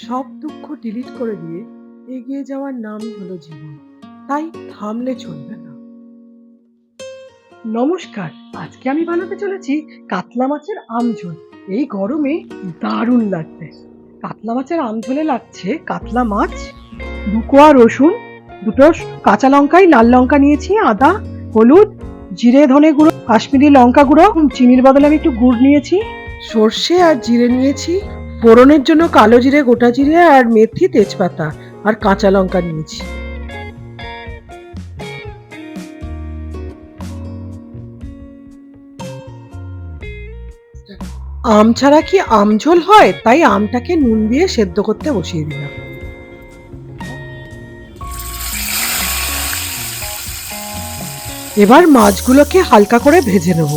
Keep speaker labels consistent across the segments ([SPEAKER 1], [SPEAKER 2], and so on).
[SPEAKER 1] সব দুঃখ ডিলিট করে দিয়ে এগিয়ে যাওয়ার নামই হলো জীবন। তাই থামলে চলবে না। নমস্কার, আজকে আমি বানাতে চলেছি কাতলা মাছের আমঝোল। এই গরমে দারুণ লাগবে। কাতলা মাছের আমঝোলে লাগছে কাতলা মাছ, 2 কোয়া রসুন, দুটো কাঁচা লঙ্কায় লাল লঙ্কা নিয়েছি, আদা, হলুদ, জিরে ধনে গুঁড়ো, কাশ্মীরি লঙ্কা গুঁড়ো, চিনির বদলে আমি একটু গুড় নিয়েছি, সর্ষে আর জিরে নিয়েছি, ফোড়নের জন্য কালো জিরে, গোটা জিরে আর মেথি, তেজপাতা আর কাঁচা লঙ্কা নিয়েছি। আম ছাড়া কি আমঝোল হয়? তাই আমটাকে নুন দিয়ে সেদ্ধ করতে বসিয়ে দিলাম। এবার মাছগুলোকে হালকা করে ভেজে নেব।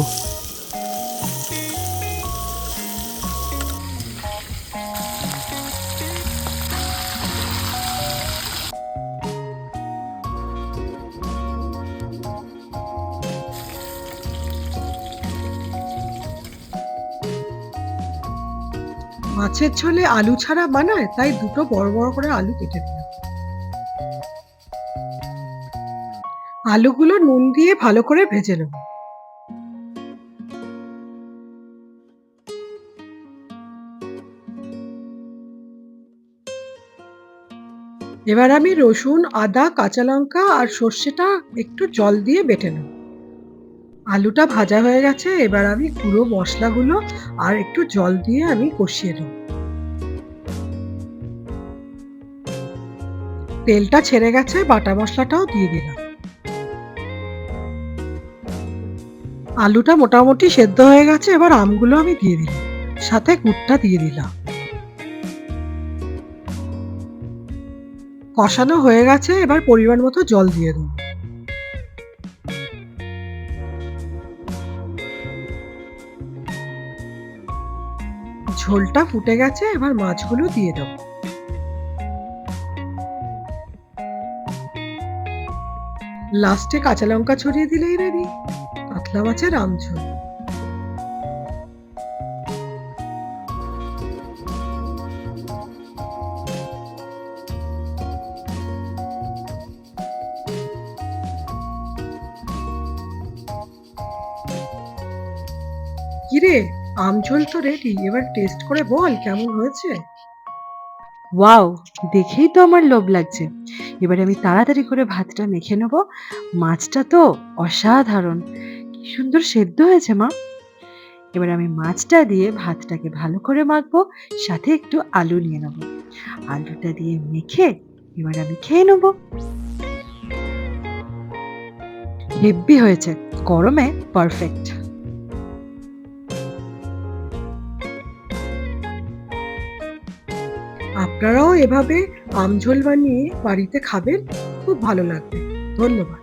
[SPEAKER 1] মাছের ঝোলে আলু ছাড়া বানায়, তাই দুটো বড় বড় করে আলু কেটে দিলাম। আলুগুলো নুন দিয়ে ভালো করে ভেজে নেব। এবার আমি রসুন, আদা, কাঁচা লঙ্কা আর সর্ষেটা একটু জল দিয়ে বেটে নেব। আলুটা ভাজা হয়ে গেছে, এবার আমি গুঁড়ো মশলাগুলো আর একটু জল দিয়ে আমি কষিয়ে নেব। তেলটা ছেড়ে গেছে, বাটা মশলাটাও দিয়ে দিলাম। আলুটা মোটামুটি সেদ্ধ হয়ে গেছে, এবার আমগুলো আমি দিয়ে দিলাম, সাথে গুড়টা দিয়ে দিলাম। কষানো হয়ে গেছে, এবার পরিমাণ মতো জল দিয়ে দেবো। ঝোলটা ফুটে গেছে, এবার মাছগুলো দিয়ে দেবো। লাস্টে কাঁচা লঙ্কা ছড়িয়ে দিলেই রেডি কাতলা মাছের আমঝোল। কিরে, আমঝোল তো রেডি, এবার টেস্ট করে বল কেমন হয়েছে।
[SPEAKER 2] ওয়াও! দেখেই তো আমার লোভ লাগছে। এবারে আমি তাড়াতাড়ি করে ভাতটা মেখে নেব। মাছটা তো অসাধারণ! কি সুন্দর সেদ্ধ হয়েছে মা। এবার আমি মাছটা দিয়ে ভাতটাকে ভালো করে মাখবো, সাথে একটু আলু নিয়ে নেব। আলুটা দিয়ে মেখে এবার আমি খেয়ে নেব। হেব্বি হয়েছে। গরমে পারফেক্ট।
[SPEAKER 1] আপনারাও এভাবে আমঝোল বানিয়ে বাড়িতে খাবেন, খুব ভালো লাগবে। ধন্যবাদ।